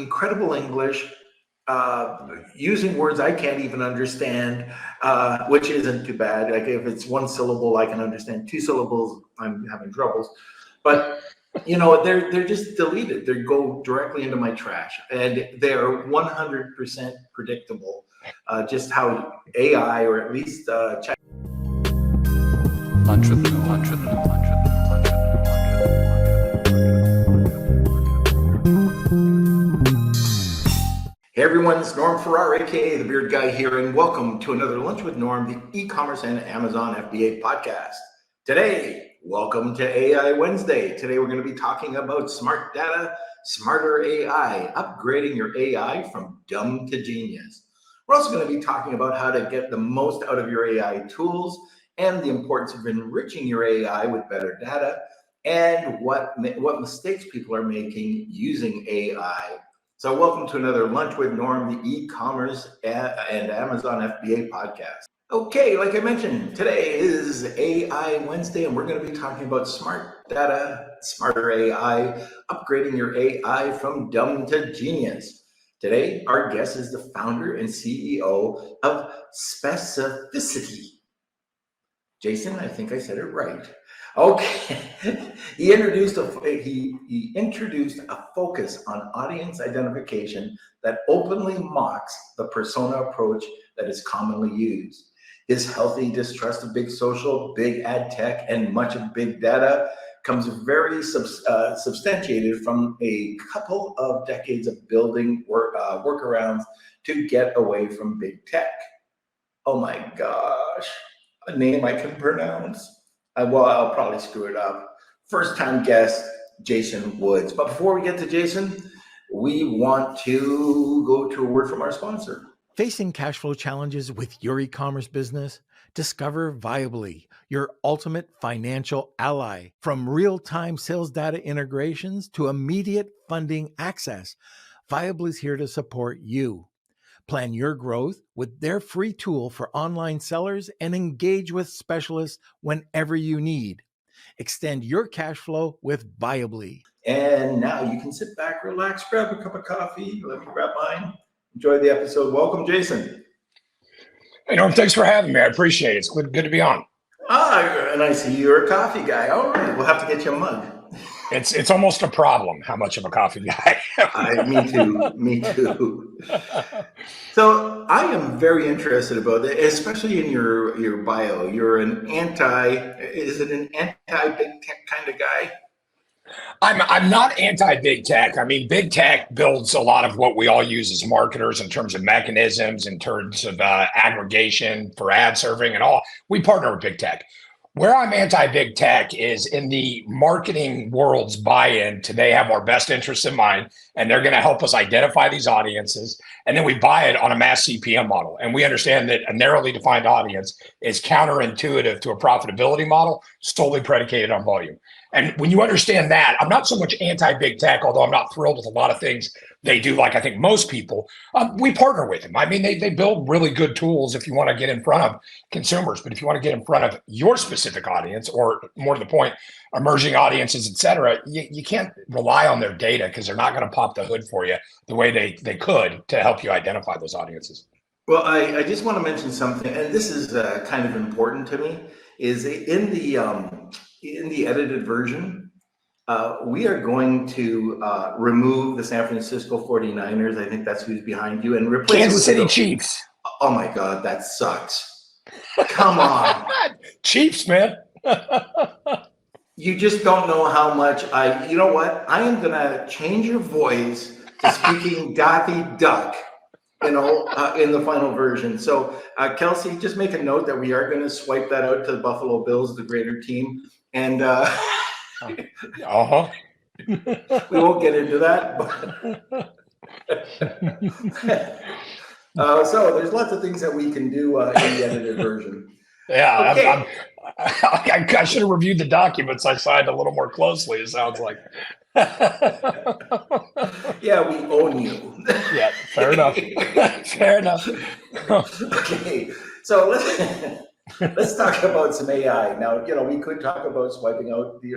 incredible English, using words I can't even understand, which isn't too bad. Like if it's one syllable, I can understand. Two syllables, I'm having troubles. But they're just deleted. They go directly into my trash, and they are 100% predictable. Just how AI, or at least Chat. Hey everyone, it's Norm Farrar, aka the Beard Guy here, and welcome to another Lunch with Norm, the e-commerce and Amazon FBA podcast. Today, welcome to AI Wednesday. Today we're going to be talking about smart data, smarter AI, upgrading your AI from dumb to genius. We're also going to be talking about how to get the most out of your AI tools and the importance of enriching your AI with better data, and what mistakes people are making using AI. So welcome to another Lunch with Norm, the e-commerce and Amazon FBA podcast. Okay, like I mentioned, today is AI Wednesday, and we're going to be talking about smart data, smarter AI, upgrading your AI from dumb to genius. Today, our guest is the founder and CEO of Specificity. Jason, I think I said it right. Okay, he introduced a focus on audience identification that openly mocks the persona approach that is commonly used. His healthy distrust of big social, big ad tech, and much of big data comes very substantiated from a couple of decades of building workarounds to get away from big tech. Oh my gosh, a name I can pronounce. Well, I'll probably screw it up. First-time guest, Jason Woods. But before we get to Jason, we want to go to a word from our sponsor. Facing cash flow challenges with your e-commerce business? Discover Viably, your ultimate financial ally. From real-time sales data integrations to immediate funding access, Viably is here to support you. Plan your growth with their free tool for online sellers and engage with specialists whenever you need. Extend your cash flow with Viably. And now you can sit back, relax, grab a cup of coffee. Let me grab mine. Enjoy the episode. Welcome, Jason. Hey, Norm, thanks for having me. I appreciate it. It's good to be on. And I see you're a coffee guy. All right, we'll have to get you a mug. It's almost a problem how much of a coffee guy. Me too. So I am very interested about it, especially in your bio. You're an is it an anti-big tech kind of guy? I'm not anti-big tech. I mean, big tech builds a lot of what we all use as marketers in terms of mechanisms, in terms of aggregation for ad serving and all. We partner with big tech. Where I'm anti-big tech is in the marketing world's buy-in to they have our best interests in mind, and they're going to help us identify these audiences, and then we buy it on a mass CPM model. And we understand that a narrowly defined audience is counterintuitive to a profitability model solely predicated on volume. And when you understand that, I'm not so much anti-big tech, although I'm not thrilled with a lot of things they do, like I think most people. We partner with them. I mean, they build really good tools if you want to get in front of consumers. But if you want to get in front of your specific audience, or more to the point, emerging audiences, et cetera, you can't rely on their data because they're not going to pop the hood for you the way they could to help you identify those audiences. Well, I just want to mention something, and this is kind of important to me, is in the edited version, we are going to remove the San Francisco 49ers. I think that's who's behind you, and replace Kansas City Chiefs. Oh my God, that sucks. Come on. Chiefs, man. You just don't know how much you know what? I am going to change your voice to speaking Daffy Duck, in the final version. So Kelsey, just make a note that we are going to swipe that out to the Buffalo Bills, the greater team. And we won't get into that. But so there's lots of things that we can do in the edited version. Yeah, okay. I should have reviewed the documents I signed a little more closely, it sounds like. Yeah, we own you. Yeah, fair enough. Fair enough. Okay, so let's talk about some AI. Now, we could talk about swiping out the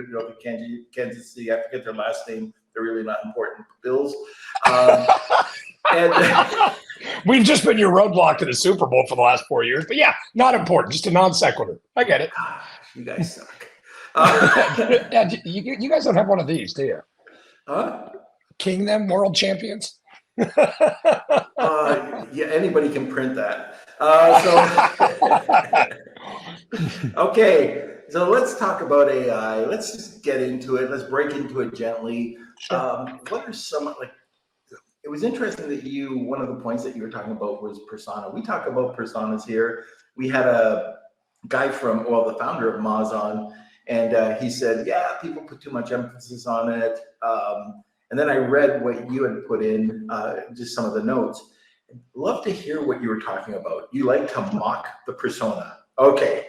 Kansas City, I forget their last name, they're really not important bills. And we've just been your roadblock to the Super Bowl for the last 4 years, but yeah, not important, just a non sequitur. I get it. You guys suck. You guys don't have one of these, do you? Huh? King them world champions? Yeah, anybody can print that. Okay, so let's talk about AI. Let's just get into it. Let's break into it gently. Sure. What are some, it was interesting that one of the points that you were talking about was persona. We talk about personas here. We had a guy the founder of Moz on, and he said, yeah, people put too much emphasis on it. And then I read what you had put in, just some of the notes. Love to hear what you were talking about. You like to mock the persona. Okay.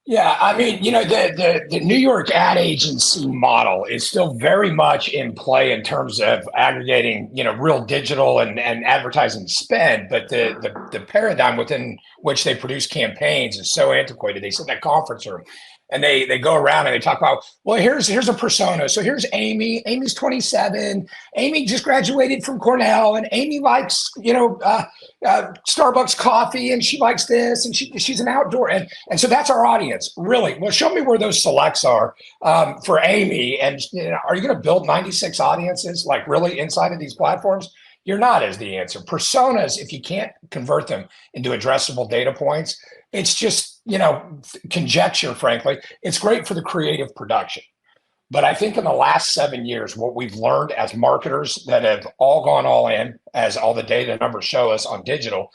Yeah, I mean, the New York ad agency model is still very much in play in terms of aggregating, real digital and advertising spend. But the paradigm within which they produce campaigns is so antiquated. They sit in that conference room and they go around and they talk about, well, here's a persona. So here's Amy. Amy's 27. Amy just graduated from Cornell, and Amy likes, Starbucks coffee, and she likes this, and she's an outdoor, and so that's our audience, really. Well, show me where those selects are for Amy, and are you going to build 96 audiences really inside of these platforms? You're not, is the answer. Personas, if you can't convert them into addressable data points, it's just, conjecture, frankly. It's great for the creative production. But I think in the last 7 years, what we've learned as marketers that have all gone all in, as all the data numbers show us on digital,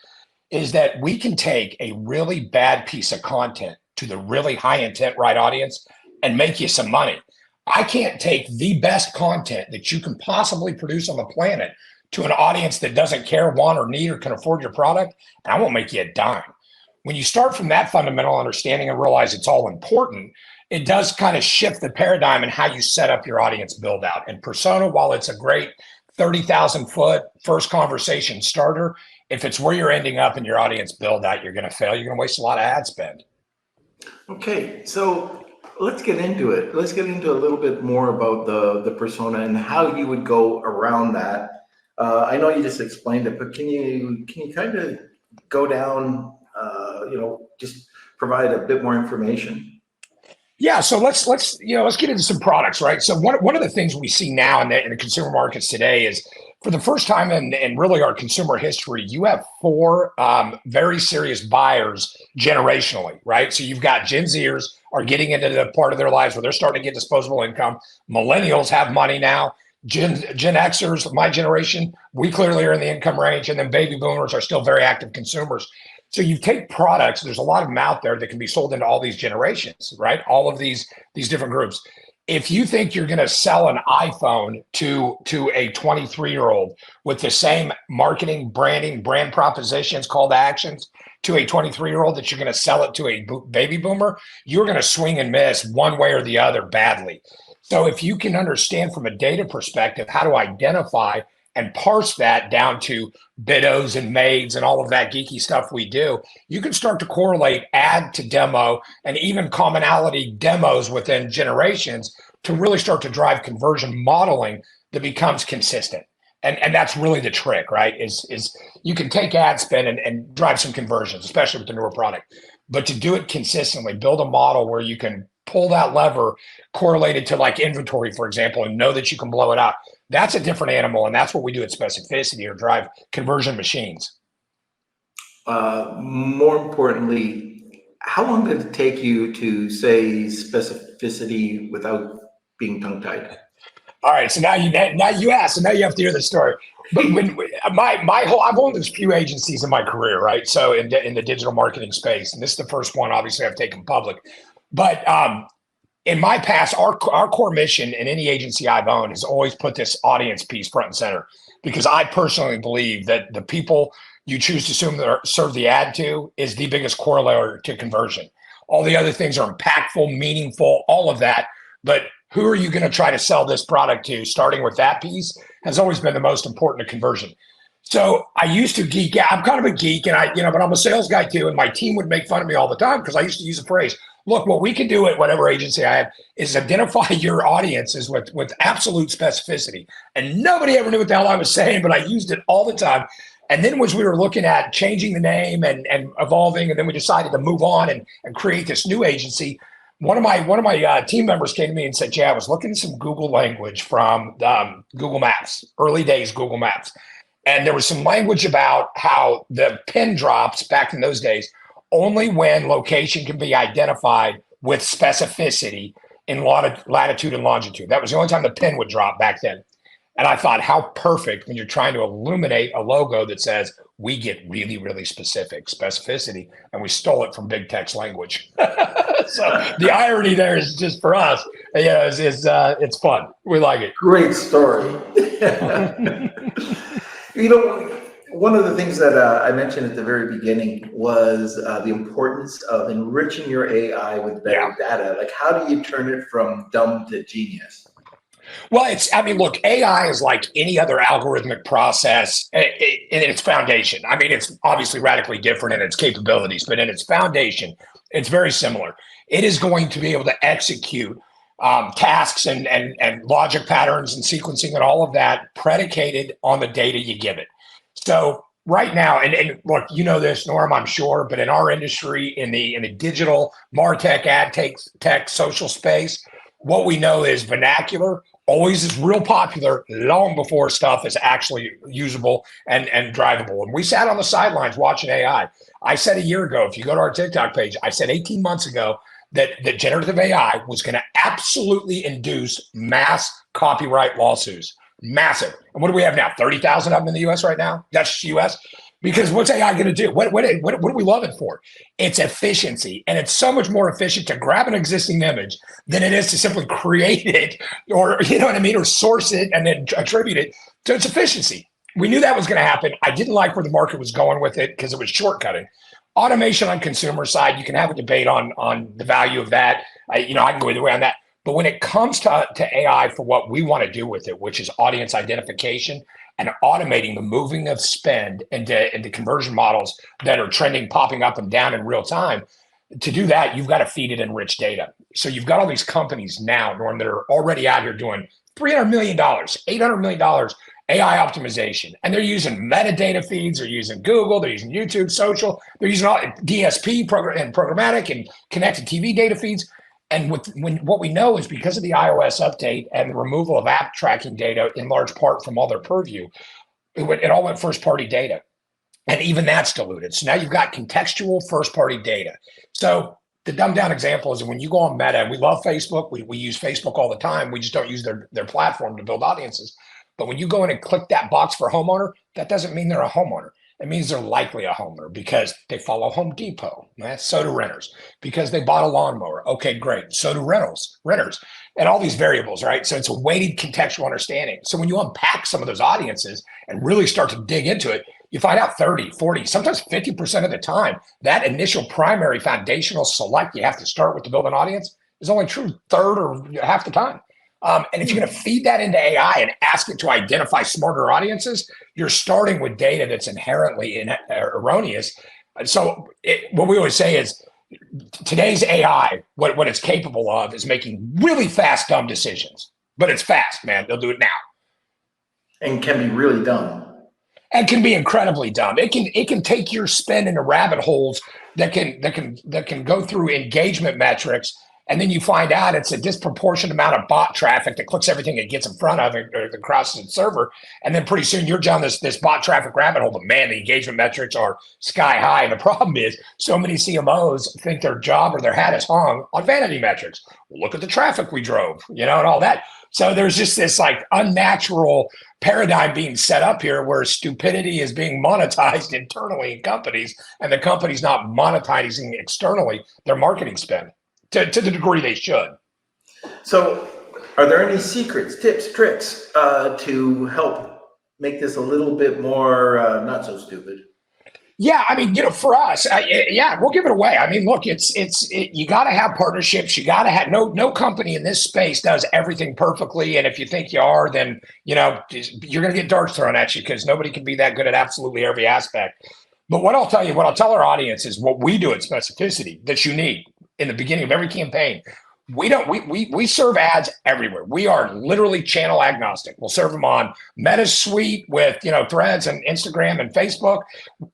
is that we can take a really bad piece of content to the really high intent right audience and make you some money. I can't take the best content that you can possibly produce on the planet to an audience that doesn't care, want, or need, or can afford your product, and I won't make you a dime. When you start from that fundamental understanding and realize it's all important, it does kind of shift the paradigm in how you set up your audience build out. And persona, while it's a great 30,000 foot first conversation starter, if it's where you're ending up in your audience build out, you're going to fail. You're going to waste a lot of ad spend. Okay, so let's get into it. Let's get into a little bit more about the persona and how you would go around that. I know you just explained it, but can you kind of go down, just provide a bit more information? Yeah, so let's get into some products, right? So one of the things we see now in the consumer markets today is, for the first time in really our consumer history, you have four very serious buyers generationally, right? So you've got Gen Zers are getting into the part of their lives where they're starting to get disposable income. Millennials have money now. Gen Xers, my generation, we clearly are in the income range, and then baby boomers are still very active consumers. So you take products, there's a lot of them out there that can be sold into all these generations, right? All of these different groups. If you think you're going to sell an iPhone to a 23-year-old with the same marketing, branding, brand propositions, call to actions to a 23-year-old that you're going to sell it to a baby boomer, you're going to swing and miss one way or the other badly. So if you can understand from a data perspective how to identify and parse that down to biddos and maids and all of that geeky stuff we do, you can start to correlate ad to demo and even commonality demos within generations to really start to drive conversion modeling that becomes consistent. And that's really the trick, right? Is you can take ad spend and drive some conversions, especially with the newer product. But to do it consistently, build a model where you can pull that lever correlated to like inventory, for example, and know that you can blow it out. That's a different animal, and that's what we do at Specificity, or drive conversion machines. More importantly, how long did it take you to say specificity without being tongue-tied? All right, so now you asked, so now you have to hear the story. But when I've owned a few agencies in my career, right? So in the digital marketing space, and this is the first one, obviously, I've taken public. But in my past, our core mission in any agency I've owned has always put this audience piece front and center, because I personally believe that the people you choose to serve the ad to is the biggest correlator to conversion. All the other things are impactful, meaningful, all of that. But who are you going to try to sell this product to? Starting with that piece has always been the most important to conversion. So I used to geek out. I'm kind of a geek, and but I'm a sales guy too. And my team would make fun of me all the time because I used to use the phrase, look, what we can do at whatever agency I have is identify your audiences with absolute specificity. And nobody ever knew what the hell I was saying, but I used it all the time. And then as we were looking at changing the name and evolving, and then we decided to move on and create this new agency, one of my team members came to me and said, "Jay, I was looking at some Google language from Google Maps, early days Google Maps. And there was some language about how the pin drops back in those days only when location can be identified with specificity in latitude and longitude. That was the only time the pin would drop back then." And I thought, how perfect when you're trying to illuminate a logo that says, we get really, really specificity, and we stole it from big tech's language. So the irony there is just for us, it's fun. We like it. Great story. One of the things that I mentioned at the very beginning was the importance of enriching your AI with better data. Like, how do you turn it from dumb to genius? Well, look, AI is like any other algorithmic process in its foundation. I mean, it's obviously radically different in its capabilities, but in its foundation, it's very similar. It is going to be able to execute tasks and logic patterns and sequencing and all of that predicated on the data you give it. So right now, and look, you know this, Norm, I'm sure, but in our industry, in the digital MarTech, AdTech, social space, what we know is vernacular always is real popular long before stuff is actually usable and drivable. And we sat on the sidelines watching AI. I said a year ago, if you go to our TikTok page, I said 18 months ago that generative AI was going to absolutely induce mass copyright lawsuits. Massive. And what do we have now? 30,000 of them in the US right now? That's US. Because what's AI going to do? What do we love it for? It's efficiency. And it's so much more efficient to grab an existing image than it is to simply create it, or, you know what I mean, or source it and then attribute it to its efficiency. We knew that was going to happen. I didn't like where the market was going with it because it was shortcutting. Automation on consumer side, you can have a debate on the value of that. I can go either way on that. But when it comes to AI for what we want to do with it, which is audience identification and automating the moving of spend into conversion models that are trending, popping up and down in real time, to do that, you've got to feed it in rich data. So you've got all these companies now, Norm, that are already out here doing $300 million, $800 million AI optimization. And they're using metadata feeds, they're using Google, they're using YouTube, social, they're using all DSP and programmatic and connected TV data feeds. And what we know is because of the iOS update and the removal of app tracking data in large part from all their purview, it all went first-party data. And even that's diluted. So now you've got contextual first-party data. So the dumbed-down example is when you go on Meta, and we love Facebook, we use Facebook all the time, we just don't use their platform to build audiences. But when you go in and click that box for homeowner, that doesn't mean they're a homeowner. It means they're likely a homeowner because they follow Home Depot. So do renters. Because they bought a lawnmower. Okay, great. So do renters, and all these variables, right? So it's a weighted contextual understanding. So when you unpack some of those audiences and really start to dig into it, you find out 30, 40, sometimes 50% of the time, that initial primary foundational select you have to start with to build an audience is only true third or half the time. And if you're going to feed that into AI and ask it to identify smarter audiences, you're starting with data that's inherently erroneous. So what we always say is today's AI, what it's capable of is making really fast, dumb decisions. But it's fast, man. They'll do it now. And can be really dumb. And can be incredibly dumb. It can take your spend into rabbit holes that can go through engagement metrics. And then you find out it's a disproportionate amount of bot traffic that clicks everything it gets in front of or across the server. And then pretty soon you're down this bot traffic rabbit hole. But man, the engagement metrics are sky high. And the problem is so many CMOs think their job or their hat is hung on vanity metrics. Look at the traffic we drove, and all that. So there's just this like unnatural paradigm being set up here where stupidity is being monetized internally in companies and the company's not monetizing externally their marketing spend. To the degree they should. So are there any secrets, tips, tricks to help make this a little bit more not so stupid? Yeah, for us, we'll give it away. Look, you got to have partnerships. You got to have no company in this space does everything perfectly. And if you think you are, then you're going to get darts thrown at you because nobody can be that good at absolutely every aspect. But what I'll tell our audience is what we do at Specificity that's unique. in the beginning of every campaign. We serve ads everywhere. We are literally channel agnostic. We'll serve them on Meta Suite with, Threads and Instagram and Facebook,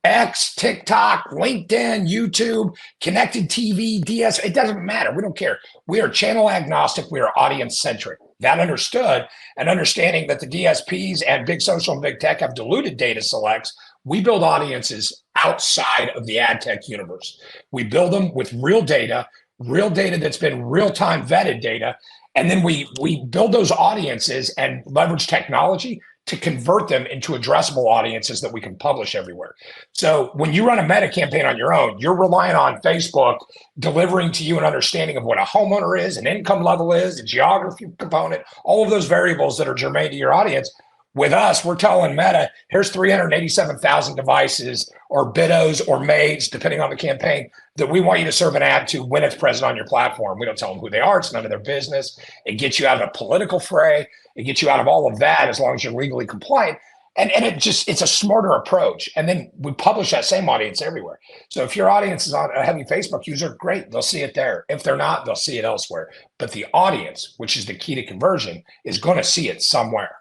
X, TikTok, LinkedIn, YouTube, connected TV, DS. It doesn't matter. We don't care. We are channel agnostic. We are audience centric. That understood, and understanding that the DSPs and big social and big tech have diluted data selects, we build audiences outside of the ad tech universe. We build them with real data that's been real-time vetted data. And then we build those audiences and leverage technology to convert them into addressable audiences that we can publish everywhere. So when you run a meta campaign on your own, you're relying on Facebook delivering to you an understanding of what a homeowner is, an income level is, a geography component, all of those variables that are germane to your audience. With us, we're telling Meta, here's 387,000 devices or biddos or maids, depending on the campaign, that we want you to serve an ad to when it's present on your platform. We don't tell them who they are. It's none of their business. It gets you out of a political fray. It gets you out of all of that as long as you're legally compliant. And it's a smarter approach. And then we publish that same audience everywhere. So if your audience is a heavy Facebook user, great, they'll see it there. If they're not, they'll see it elsewhere. But the audience, which is the key to conversion, is going to see it somewhere.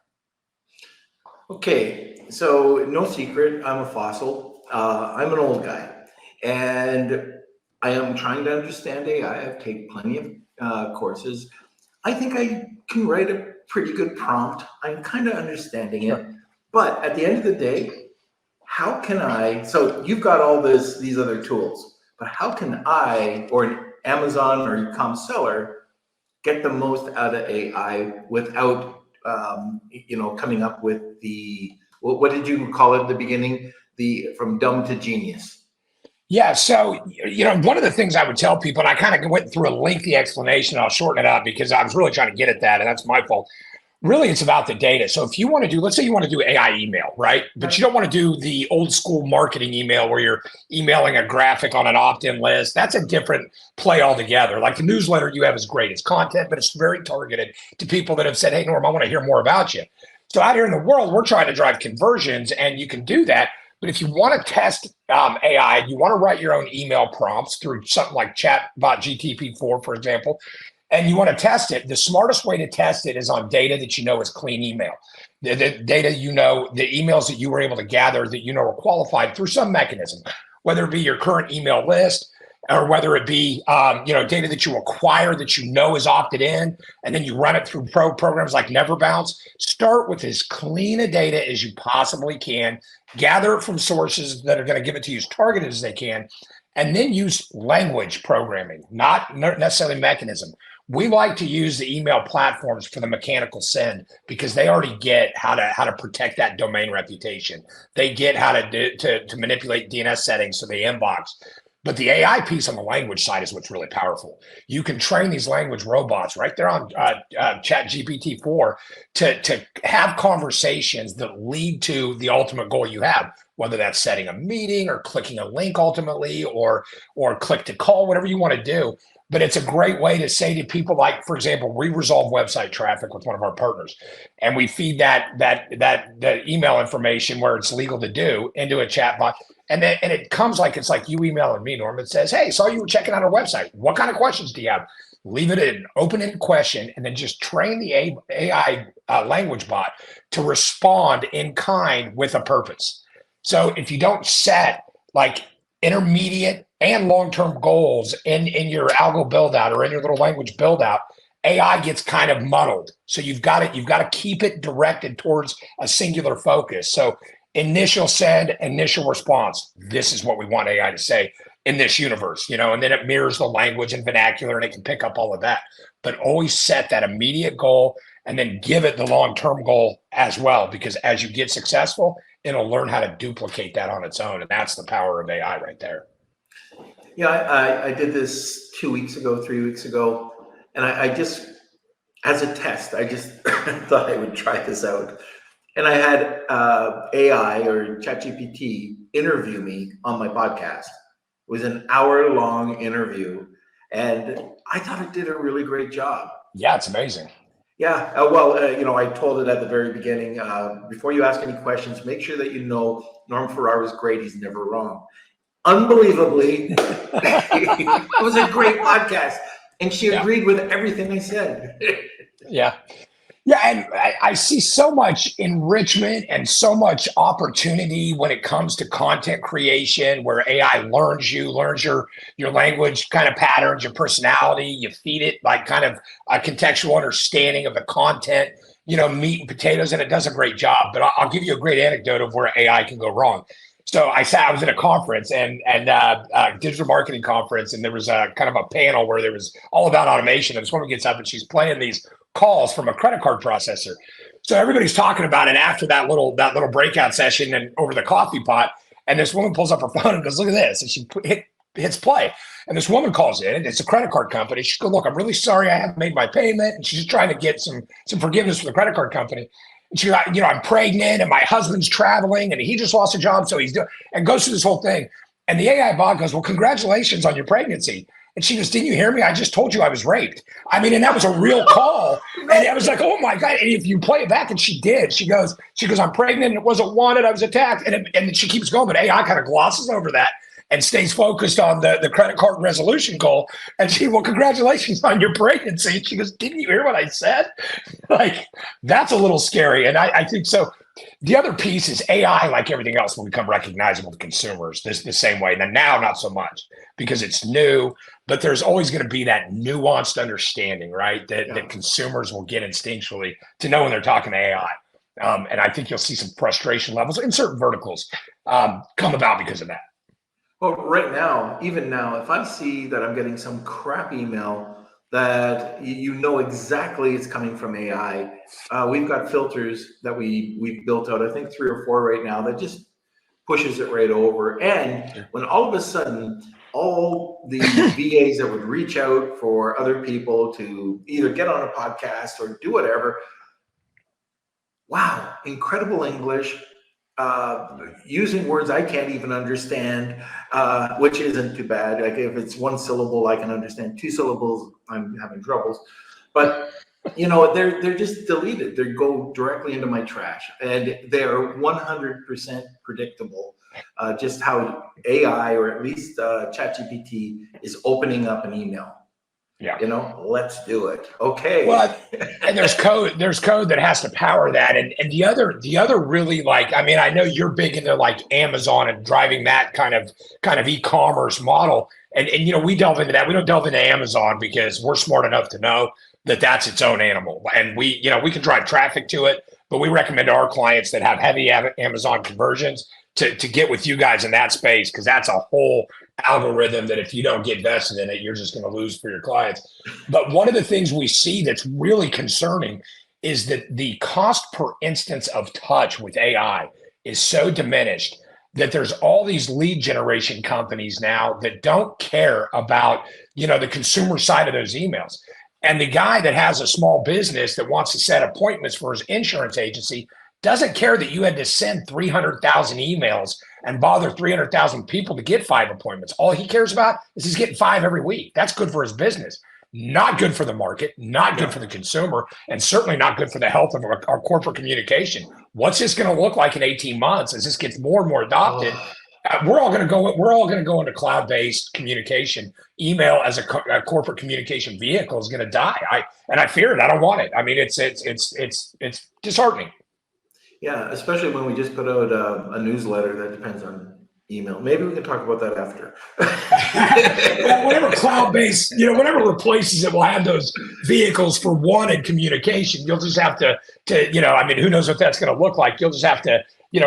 Okay, so no secret, I'm a fossil. I'm an old guy, and I am trying to understand AI. I've taken plenty of courses. I think I can write a pretty good prompt. I'm kind of understanding it. But at the end of the day, how can I, so you've got all these other tools, but how can I, or an Amazon or e-com seller, get the most out of AI without coming up with what did you call it at the beginning? From dumb to genius. Yeah. So, one of the things I would tell people, and I kind of went through a lengthy explanation, I'll shorten it up because I was really trying to get at that, and that's my fault. Really, it's about the data. So if you want to do, let's say you want to do AI email, right? But you don't want to do the old school marketing email where you're emailing a graphic on an opt-in list. That's a different play altogether. Like the newsletter you have is great. It's content, but it's very targeted to people that have said, hey, Norm, I want to hear more about you. So out here in the world, we're trying to drive conversions, and you can do that. But if you want to test AI, you want to write your own email prompts through something like Chatbot GTP4, for example, and you want to test it, the smartest way to test it is on data that you know is clean email. The data the emails that you were able to gather that are qualified through some mechanism, whether it be your current email list or whether it be data that you acquire that is opted in, and then you run it through programs like NeverBounce. Start with as clean a data as you possibly can, gather it from sources that are going to give it to you as targeted as they can, and then use language programming, not necessarily mechanism. We like to use the email platforms for the mechanical send because they already get how to protect that domain reputation. They get how to manipulate DNS settings so they inbox. But the AI piece on the language side is what's really powerful. You can train these language robots right there on Chat GPT-4 to have conversations that lead to the ultimate goal you have, whether that's setting a meeting or clicking a link ultimately, or click to call, whatever you want to do. But it's a great way to say to people, like, for example, we resolve website traffic with one of our partners, and we feed that email information where it's legal to do into a chatbot. And it comes like it's like you emailing me, Norm. It says, hey, saw you were checking out our website. What kind of questions do you have? Leave it an open-ended question, and then just train the AI language bot to respond in kind with a purpose. So if you don't set like intermediate and long-term goals in your algo build-out or in your little language build-out, AI gets kind of muddled. So you've got to keep it directed towards a singular focus. So initial send, initial response. This is what we want AI to say in this universe, and then it mirrors the language and vernacular, and it can pick up all of that. But always set that immediate goal and then give it the long-term goal as well, because as you get successful, it'll learn how to duplicate that on its own. And that's the power of AI right there. Yeah, I did this 2 weeks ago, 3 weeks ago, and I just, as a test, I just thought I would try this out. And I had AI or ChatGPT interview me on my podcast. It was an hour-long interview, and I thought it did a really great job. Yeah, it's amazing. Yeah, I told it at the very beginning, before you ask any questions, make sure that Norm Farrar is great. He's never wrong. unbelievably. It was a great podcast. And she Yeah. agreed with everything I said. Yeah. Yeah, and I see so much enrichment and so much opportunity when it comes to content creation, where AI learns your language kind of patterns, your personality. You feed it like kind of a contextual understanding of the content, meat and potatoes, and it does a great job. But I'll give you a great anecdote of where AI can go wrong. So I was at a conference and digital marketing conference, and there was a kind of a panel where there was all about automation. And this woman gets up and she's playing these calls from a credit card processor. So everybody's talking about it after that little breakout session and over the coffee pot. And this woman pulls up her phone and goes, "Look at this!" And she hits play. And this woman calls in, and it's a credit card company. She goes, "Look, I'm really sorry I haven't made my payment." And she's just trying to get some forgiveness from the credit card company. And she's like, "I'm pregnant and my husband's traveling and he just lost a job. So he's doing," and goes through this whole thing. And the AI bot goes, "Well, congratulations on your pregnancy." And she goes, "Didn't you hear me? I just told you I was raped." I mean, and that was a real call. And I was like, "Oh my God." And if you play it back, and she did, she goes, "I'm pregnant. It wasn't wanted. I was attacked." And she keeps going, but AI kind of glosses over that and stays focused on the credit card resolution goal. And she, "Well, congratulations on your pregnancy." And she goes, "Didn't you hear what I said?" Like, that's a little scary. And I think so. The other piece is AI, like everything else, will become recognizable to consumers the same way. And now, not so much because it's new, but there's always going to be that nuanced understanding, right? That consumers will get instinctually to know when they're talking to AI. And I think you'll see some frustration levels in certain verticals come about because of that. Well, right now, even now, if I see that I'm getting some crap email that you know exactly it's coming from AI, we've got filters that we've built out, I think 3 or 4 right now, that just pushes it right over. And when all of a sudden, all the VAs that would reach out for other people to either get on a podcast or do whatever, wow, incredible English, using words I can't even understand, which isn't too bad. Like if it's 1 syllable, I can understand. 2 syllables, I'm having troubles. But they're just deleted. They go directly into my trash, and they are 100% predictable. Just how AI, or at least ChatGPT, is opening up an email. Yeah. Let's do it. Okay. Well, and there's code that has to power that. And the other really, like, I mean, I know you're big into like Amazon and driving that kind of e-commerce model. And we delve into that. We don't delve into Amazon because we're smart enough to know that that's its own animal. And we can drive traffic to it, but we recommend to our clients that have heavy Amazon conversions to get with you guys in that space, because that's a whole algorithm that if you don't get vested in it, you're just going to lose for your clients. But one of the things we see that's really concerning is that the cost per instance of touch with AI is so diminished that there's all these lead generation companies now that don't care about, the consumer side of those emails. And the guy that has a small business that wants to set appointments for his insurance agency doesn't care that you had to send 300,000 emails and bother 300,000 people to get 5 appointments. All he cares about is he's getting 5 every week. That's good for his business. Not good for the market, not good for the consumer, and certainly not good for the health of our corporate communication. What's this going to look like in 18 months as this gets more and more adopted? We're all going to go into cloud-based communication. Email as a corporate communication vehicle is going to die. I fear it. I don't want it. I mean, it's disheartening. Yeah, especially when we just put out a newsletter that depends on email. Maybe we can talk about that after. Whatever cloud-based, whatever replaces it will have those vehicles for wanted communication. You'll just have to who knows what that's going to look like. You'll just have to,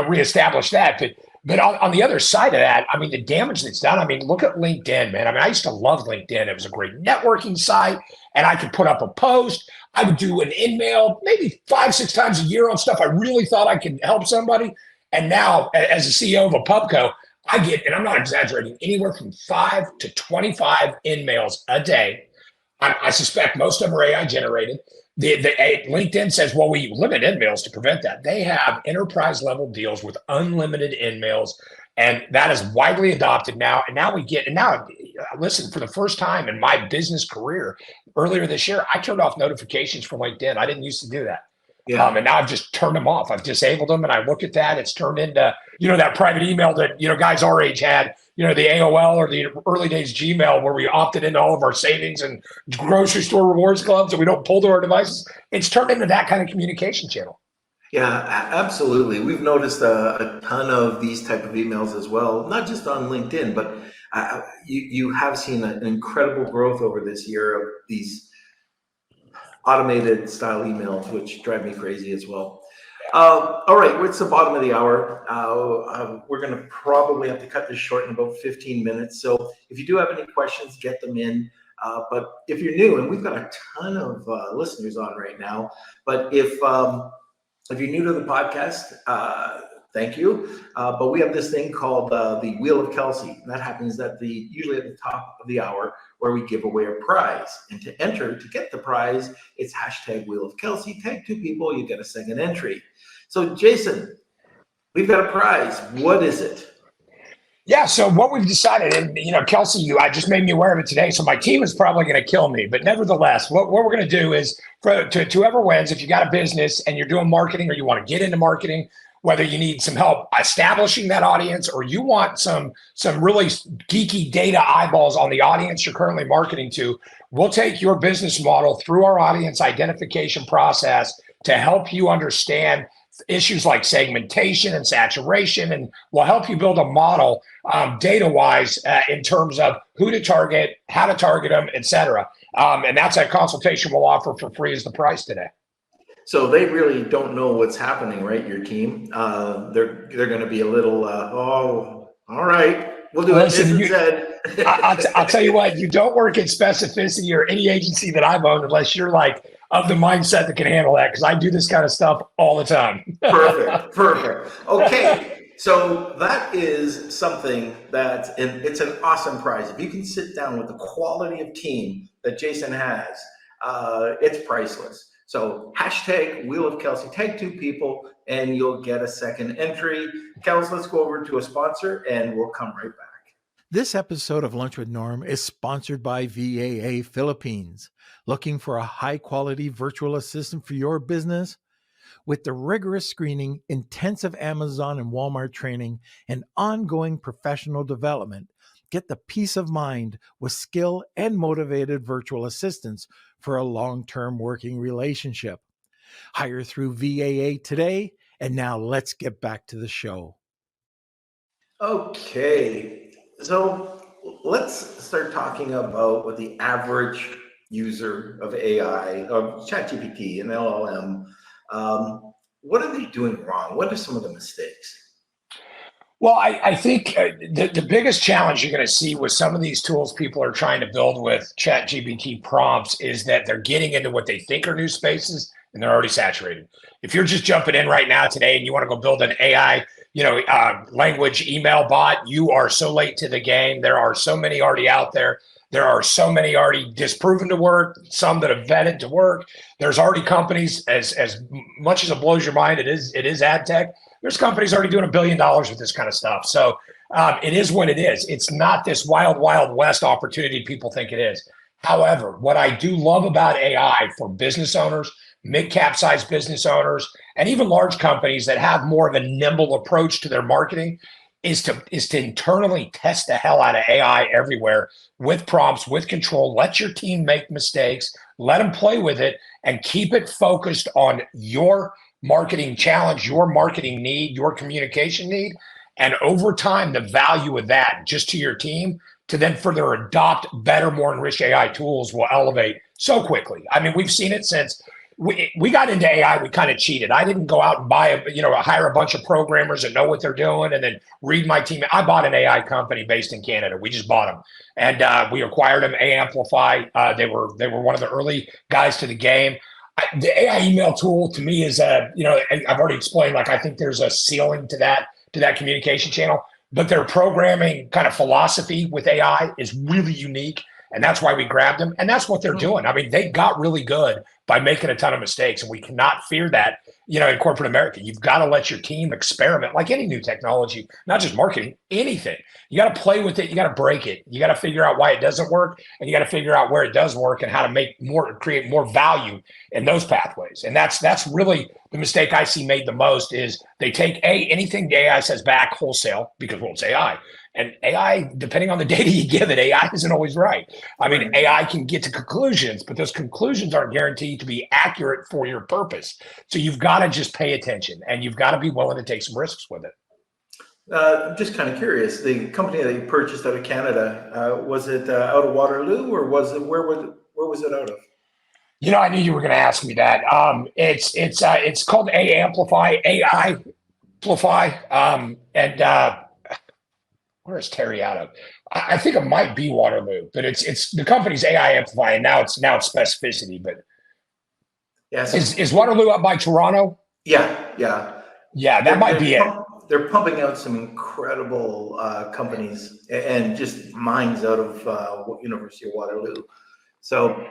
reestablish that. But on the other side of that, I mean, the damage that's done, I mean, look at LinkedIn, man. I mean, I used to love LinkedIn. It was a great networking site, and I could put up a post. I would do an email maybe 5-6 times a year on stuff I really thought I could help somebody. And now, as a CEO of a pubco, I get, and I'm not exaggerating, anywhere from 5 to 25 emails a day. I suspect most of them are AI generated. LinkedIn says, well, we limit emails to prevent that. They have enterprise level deals with unlimited emails, and that is widely adopted now. And now listen, for the first time in my business career, earlier this year, I turned off notifications from LinkedIn. I didn't used to do that. Yeah. And now I've just turned them off. I've disabled them, and I look at that. It's turned into, that private email that, guys our age had, the AOL or the early days Gmail, where we opted into all of our savings and grocery store rewards clubs and we don't pull to our devices. It's turned into that kind of communication channel. Yeah, absolutely. We've noticed a ton of these type of emails as well, not just on LinkedIn, but you have seen an incredible growth over this year of these automated style emails, which drive me crazy as well. All right, it's the bottom of the hour. We're going to probably have to cut this short in about 15 minutes. So if you do have any questions, get them in. But if you're new, and we've got a ton of listeners on right now, but if you're new to the podcast, thank you. But we have this thing called the Wheel of Kelsey. And that happens usually at the top of the hour, where we give away a prize. And to enter to get the prize, it's hashtag Wheel of Kelsey. Tag 2 people, you get a second entry. So Jason, we've got a prize. What is it? Yeah, so what we've decided, and Kelsey, I just made me aware of it today, so my team is probably going to kill me. But nevertheless, what we're going to do is, to whoever wins, if you got a business and you're doing marketing, or you want to get into marketing, whether you need some help establishing that audience, or you want some really geeky data eyeballs on the audience you're currently marketing to, we'll take your business model through our audience identification process to help you understand issues like segmentation and saturation, and we'll help you build a model data-wise in terms of who to target, how to target them, et cetera. And that's a consultation we'll offer for free as the price today. So they really don't know what's happening, right? Your team, they're going to be a little, all right, we'll do it. I'll tell you what, you don't work at Specificity or any agency that I've owned unless you're like of the mindset that can handle that, because I do this kind of stuff all the time. Perfect. Okay, so that is something it's an awesome prize. If you can sit down with the quality of team that Jason has, it's priceless. So hashtag Wheel of Kelsey, tag 2 people, and you'll get a second entry. Kels, let's go over to a sponsor, and we'll come right back. This episode of Lunch with Norm is sponsored by VAA Philippines. Looking for a high-quality virtual assistant for your business? With the rigorous screening, intensive Amazon and Walmart training, and ongoing professional development, get the peace of mind with skill and motivated virtual assistants for a long-term working relationship. Hire through VAA today, and now let's get back to the show. Okay, so let's start talking about what the average user of AI, of ChatGPT and LLM, what are they doing wrong? What are some of the mistakes? Well, I think the biggest challenge you're going to see with some of these tools people are trying to build with ChatGPT prompts is that they're getting into what they think are new spaces, and they're already saturated. If you're just jumping in right now today and you want to go build an AI, language email bot, you are so late to the game. There are so many already out there. There are so many already disproven to work, some that have vetted to work. There's already companies, as much as it blows your mind, it is AdTech. There's companies already doing $1 billion with this kind of stuff. So it is what it is. It's not this wild, wild west opportunity people think it is. However, what I do love about AI for business owners, mid-cap size business owners, and even large companies that have more of a nimble approach to their marketing is to internally test the hell out of AI everywhere with prompts, with control. Let your team make mistakes, let them play with it, and keep it focused on your marketing challenge, your marketing need, your communication need. And over time, the value of that just to your team to then further adopt better, more enriched AI tools will elevate so quickly. I mean, we've seen it since we got into AI. We kind of cheated. I didn't go out and hire a bunch of programmers that know what they're doing and then read my team. I bought an AI company based in Canada. We just bought them, and we acquired them. Amplify. They were one of the early guys to the game. The AI email tool to me is I've already explained, like, I think there's a ceiling to that communication channel, but their programming kind of philosophy with AI is really unique. And that's why we grabbed them. And that's what they're doing. I mean, they got really good by making a ton of mistakes. And we cannot fear that, in corporate America. You've got to let your team experiment like any new technology, not just marketing, anything. You got to play with it. You got to break it. You got to figure out why it doesn't work, and you got to figure out where it does work and how to create more value in those pathways. And that's really the mistake I see made the most is they take anything the AI says back wholesale because, well, it's AI. And AI, depending on the data you give it, AI isn't always right. I mean, AI can get to conclusions, but those conclusions aren't guaranteed to be accurate for your purpose. So you've got to just pay attention, and you've got to be willing to take some risks with it. I'm just kind of curious. The company that you purchased out of Canada, was it out of Waterloo, or where was it out of? I knew you were going to ask me that. It's called AI Amplify, and where is Terry out of? I think it might be Waterloo, but it's the company's AI Amplify, and now it's Specificity. But yes, is Waterloo up by Toronto? Yeah. That might be it. They're pumping out some incredible companies and just minds out of University of Waterloo. So,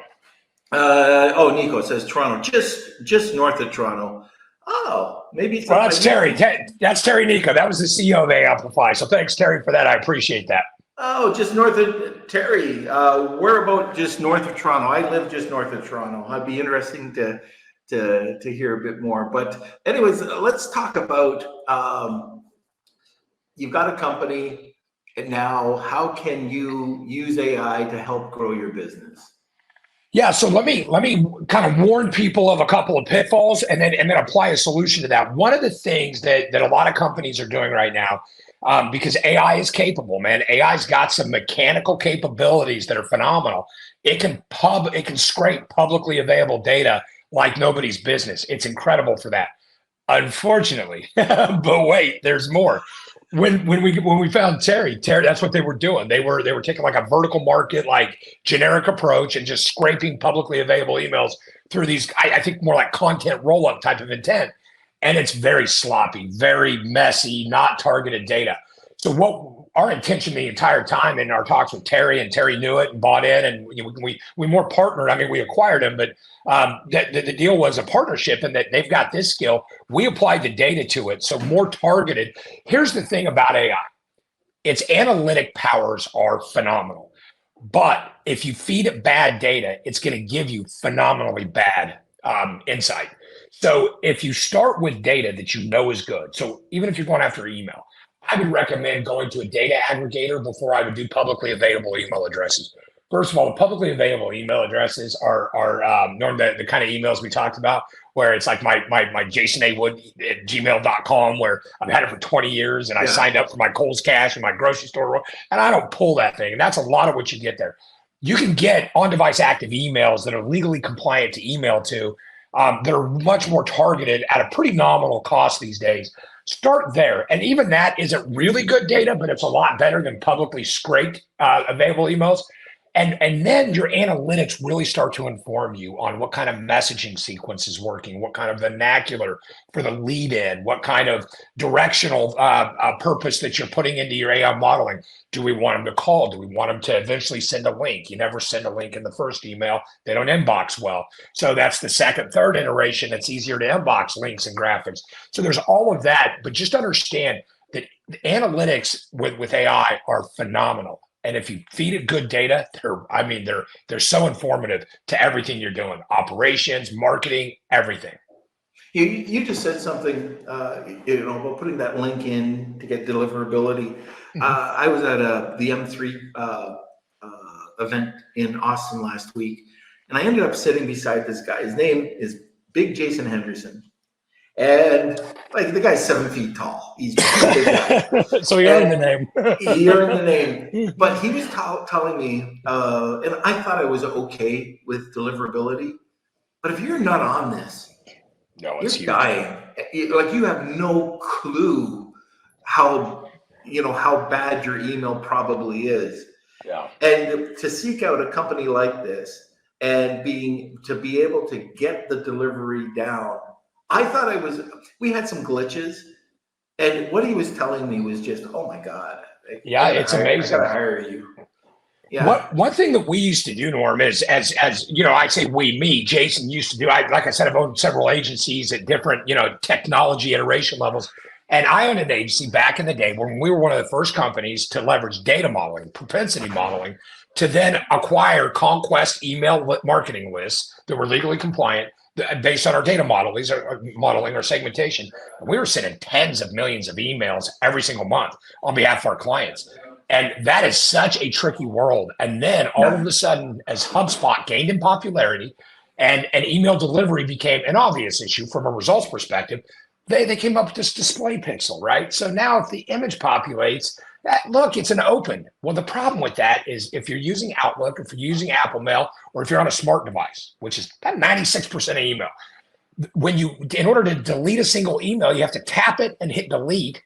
Nico says Toronto, just north of Toronto. Oh, maybe it's that's Terry. That's Terry Nico. That was the CEO of Amplify. So thanks, Terry, for that. I appreciate that. Oh, just north of Terry. We're about just north of Toronto. I live just north of Toronto. I'd be interesting to hear a bit more. But anyways, let's talk about you've got a company now. How can you use AI to help grow your business? Yeah, so let me kind of warn people of a couple of pitfalls and then apply a solution to that. One of the things that a lot of companies are doing right now, because AI is capable, man. AI's got some mechanical capabilities that are phenomenal. It can scrape publicly available data like nobody's business. It's incredible for that. Unfortunately, but wait, there's more. When we found Terry, that's what they were doing. They were taking like a vertical market, like generic approach and just scraping publicly available emails through these, I think more like content roll-up type of intent. And it's very sloppy, very messy, not targeted data. So what our intention the entire time in our talks with Terry, and Terry knew it and bought in, and we more partnered. I mean, we acquired him, but the deal was a partnership, and that they've got this skill. We applied the data to it, so more targeted. Here's the thing about AI: its analytic powers are phenomenal, but if you feed it bad data, it's going to give you phenomenally bad insight. So if you start with data that you know is good, so even if you're going after email, I would recommend going to a data aggregator before I would do publicly available email addresses. First of all, the publicly available email addresses are Norm, the kind of emails we talked about, where it's like my Jason A. Wood at gmail.com, where I've had it for 20 years and I signed up for my Kohl's Cash and my grocery store, and I don't pull that thing. And that's a lot of what you get there. You can get on-device active emails that are legally compliant to email to, that are much more targeted at a pretty nominal cost these days. Start there. And even that isn't really good data, but it's a lot better than publicly scraped available emails. And then your analytics really start to inform you on what kind of messaging sequence is working, what kind of vernacular for the lead in, what kind of directional purpose that you're putting into your AI modeling. Do we want them to call? Do we want them to eventually send a link? You never send a link in the first email. They don't inbox well. So that's the second, third iteration. It's easier to inbox links and graphics. So there's all of that, but just understand that the analytics with AI are phenomenal. And if you feed it good data, they're so informative to everything you're doing: operations, marketing, everything. You just said something, about putting that link in to get deliverability. I was at the M3 event in Austin last week, and I ended up sitting beside this guy. His name is Big Jason Henderson. And like the guy's 7 feet tall. He's a big guy. So he earned the name. He earned the name. But he was telling me, and I thought I was okay with deliverability. But if you're not on this, you're dying. Like, you have no clue how bad your email probably is. Yeah. And to seek out a company like this and to be able to get the delivery down. I thought we had some glitches, and what he was telling me was just, oh my God. Yeah, it's amazing. I gotta hire you. Yeah. One thing that we used to do, Norm, is as you know, I say we, me, Jason used to do. Like I said, I've owned several agencies at different, technology iteration levels. And I owned an agency back in the day when we were one of the first companies to leverage data modeling, propensity modeling, to then acquire conquest email marketing lists that were legally compliant based on our data model. These are modeling or segmentation. And we were sending tens of millions of emails every single month on behalf of our clients. And that is such a tricky world. And then all of a sudden, as HubSpot gained in popularity and email delivery became an obvious issue from a results perspective, they came up with this display pixel, right? So now if the image populates, look, it's an open. Well, the problem with that is if you're using Outlook, if you're using Apple Mail, or if you're on a smart device, which is about 96% of email, in order to delete a single email, you have to tap it and hit delete.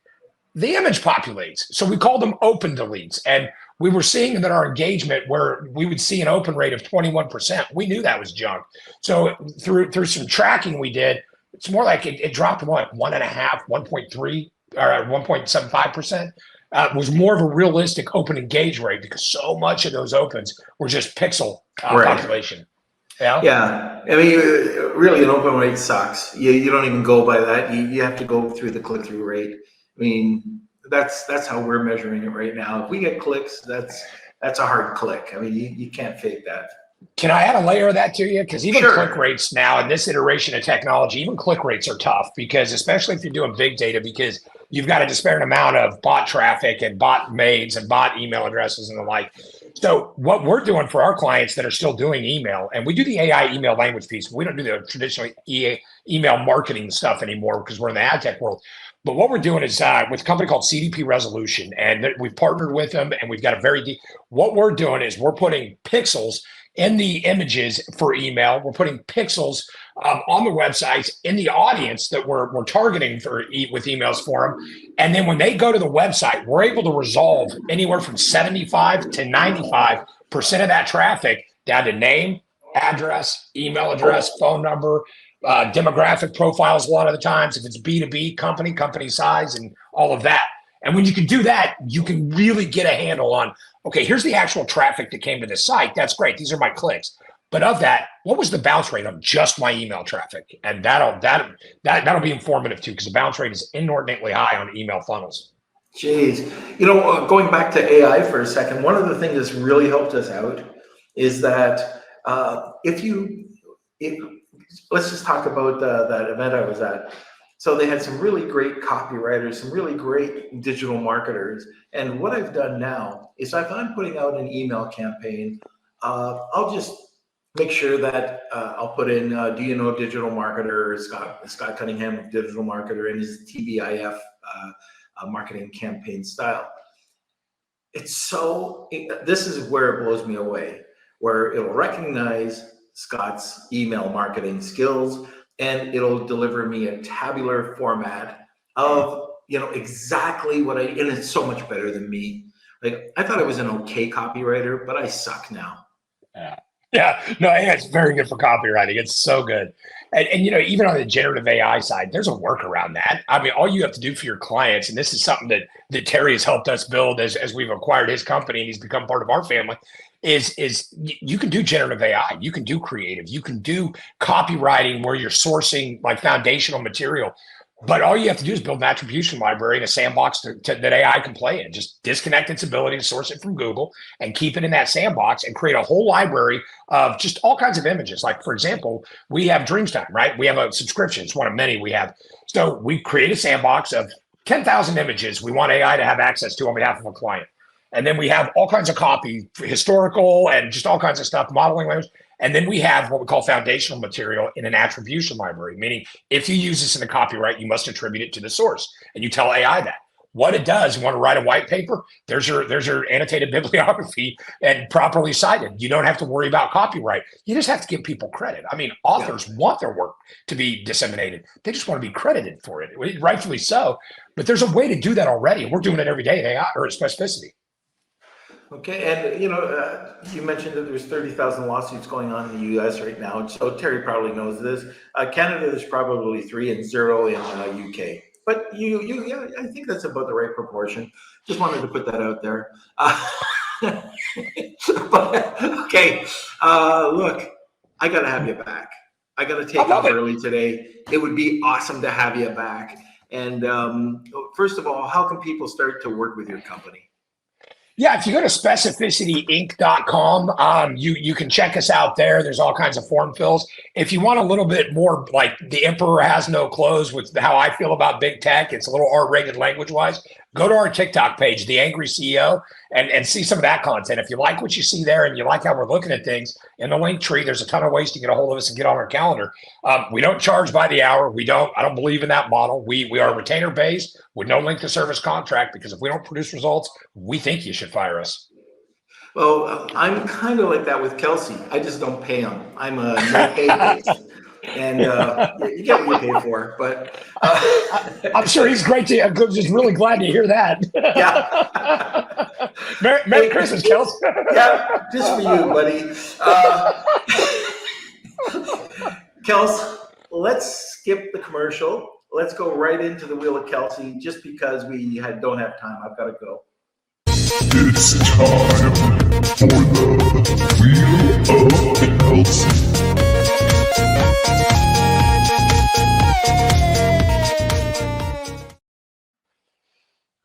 The image populates. So we call them open deletes. And we were seeing that our engagement where we would see an open rate of 21%. We knew that was junk. So through some tracking we did, it's more like it dropped to like 1.5, 1.3, or 1.75%. Was more of a realistic open engage rate because so much of those opens were just pixel population. Yeah. Yeah. I mean, really, an open rate sucks. You don't even go by that. You have to go through the click-through rate. I mean, that's how we're measuring it right now. If we get clicks, that's a hard click. I mean, you can't fake that. Can I add a layer of that to you? Because even click rates now in this iteration of technology, even click rates are tough because especially if you're doing big data, because you've got a disparate amount of bot traffic and bot maids and bot email addresses and the like. So what we're doing for our clients that are still doing email, and we do the AI email language piece, but we don't do the traditional email marketing stuff anymore because we're in the AdTech world. But what we're doing is with a company called CDP Resolution, and we've partnered with them, and we've got a very deep. What we're doing is we're putting pixels in the images for email. We're putting pixels on the websites in the audience that we're targeting with emails for them. And then when they go to the website, we're able to resolve anywhere from 75 to 95% of that traffic down to name, address, email address, phone number, demographic profiles a lot of the times, if it's B2B, company size, and all of that. And when you can do that, you can really get a handle on, okay, here's the actual traffic that came to the site. That's great. These are my clicks. But of that, what was the bounce rate on just my email traffic? And that'll be informative too, because the bounce rate is inordinately high on email funnels. Jeez. Going back to AI for a second, one of the things that's really helped us out is that let's just talk about that event I was at. So they had some really great copywriters, some really great digital marketers. And what I've done now is if I'm putting out an email campaign, I'll just make sure that I'll put in, do you know digital marketer, Scott Cunningham, digital marketer, and his TBIF marketing campaign style. This is where it blows me away, where it'll recognize Scott's email marketing skills, and it'll deliver me a tabular format of exactly what and it's so much better than me. Like, I thought I was an okay copywriter, but I suck now. Yeah, no, it's very good for copywriting. It's so good. And even on the generative AI side, there's a workaround that. I mean, all you have to do for your clients, and this is something that Terry has helped us build as we've acquired his company and he's become part of our family, is you can do generative AI, you can do creative, you can do copywriting where you're sourcing like foundational material. But all you have to do is build an attribution library and a sandbox that AI can play in. Just disconnect its ability to source it from Google and keep it in that sandbox and create a whole library of just all kinds of images. Like, for example, we have Dreamstime, right? We have a subscription. It's one of many we have. So we create a sandbox of 10,000 images we want AI to have access to on behalf of a client. And then we have all kinds of copy, historical, and just all kinds of stuff, modeling language. And then we have what we call foundational material in an attribution library, meaning if you use this in a copyright, you must attribute it to the source. And you tell AI that. What it does, you want to write a white paper, there's your annotated bibliography and properly cited. You don't have to worry about copyright. You just have to give people credit. I mean, authors want their work to be disseminated. They just want to be credited for it, rightfully so. But there's a way to do that already. We're doing it every day in AI or Specificity. Okay, and you mentioned that there's 30,000 lawsuits going on in the U.S. right now. So Terry probably knows this. Canada, there's probably 3 and 0 in UK. But I think that's about the right proportion. Just wanted to put that out there. But, okay, look, I got to have you back. I got to take off early today. It would be awesome to have you back. And first of all, how can people start to work with your company? Yeah, if you go to specificityinc.com, you can check us out there. There's all kinds of form fills. If you want a little bit more like the emperor has no clothes, with how I feel about big tech, it's a little R-rated language-wise, go to our TikTok page, The Angry CEO, and see some of that content. If you like what you see there and you like how we're looking at things, in the link tree, there's a ton of ways to get a hold of us and get on our calendar. We don't charge by the hour. I don't believe in that model. We are retainer-based with no length of service contract, because if we don't produce results, we think you should fire us. Well, I'm kind of like that with Kelsey. I just don't pay him. I'm a no pay base. And you get what you pay for, but I'm sure he's great to. I'm just really glad to hear that. Yeah. Merry Christmas, Kels. Yeah, just for you, buddy. Kels, let's skip the commercial. Let's go right into the Wheel of Kelsey, just because we don't have time. I've got to go. It's time for the Wheel of Kelsey.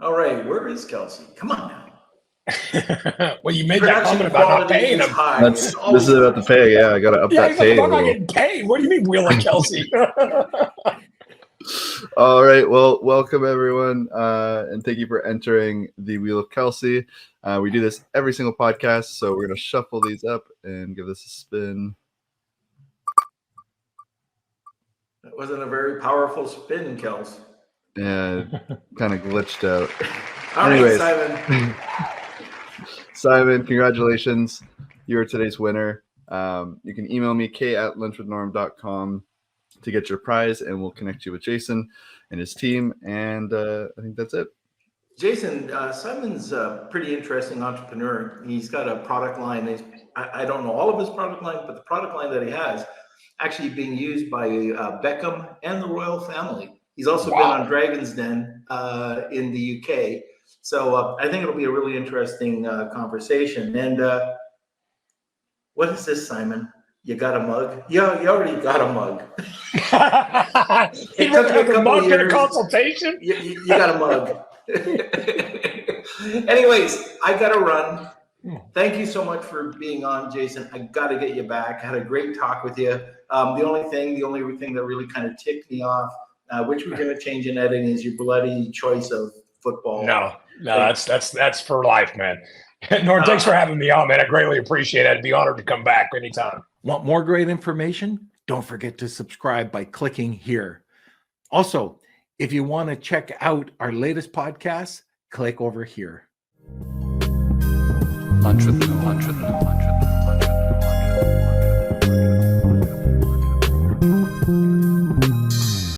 All right, where is Kelsey? Come on now. Well, you made that comment about not paying him. This is about the pay. Yeah, I got to up that pay. I'm not getting paid. What do you mean, Wheel of Kelsey? All right. Well, welcome everyone, and thank you for entering the Wheel of Kelsey. We do this every single podcast, so we're going to shuffle these up and give this a spin. That wasn't a very powerful spin, Kels. And kind of glitched out. Anyways, right, Simon. Simon, congratulations. You're today's winner. You can email me, k@lunchwithnorm.com, to get your prize, and we'll connect you with Jason and his team. And I think that's it. Jason, Simon's a pretty interesting entrepreneur. He's got a product line. I don't know all of his product line, but the product line that he has actually being used by Beckham and the royal family. He's also been on Dragon's Den in the UK. So I think it'll be a really interesting conversation. And what is this, Simon? You got a mug? You already got a mug. It took me a couple years. A consultation? You got a mug. Anyways, I got to run. Thank you so much for being on, Jason. I got to get you back. I had a great talk with you. The only thing that really kind of ticked me off, which we're going to change in editing, is your bloody choice of football. No, that's for life, man. Norm, thanks for having me on, man. I greatly appreciate it. I'd be honored to come back anytime. Want more great information? Don't forget to subscribe by clicking here. Also, if you want to check out our latest podcasts, click over here. Lunch with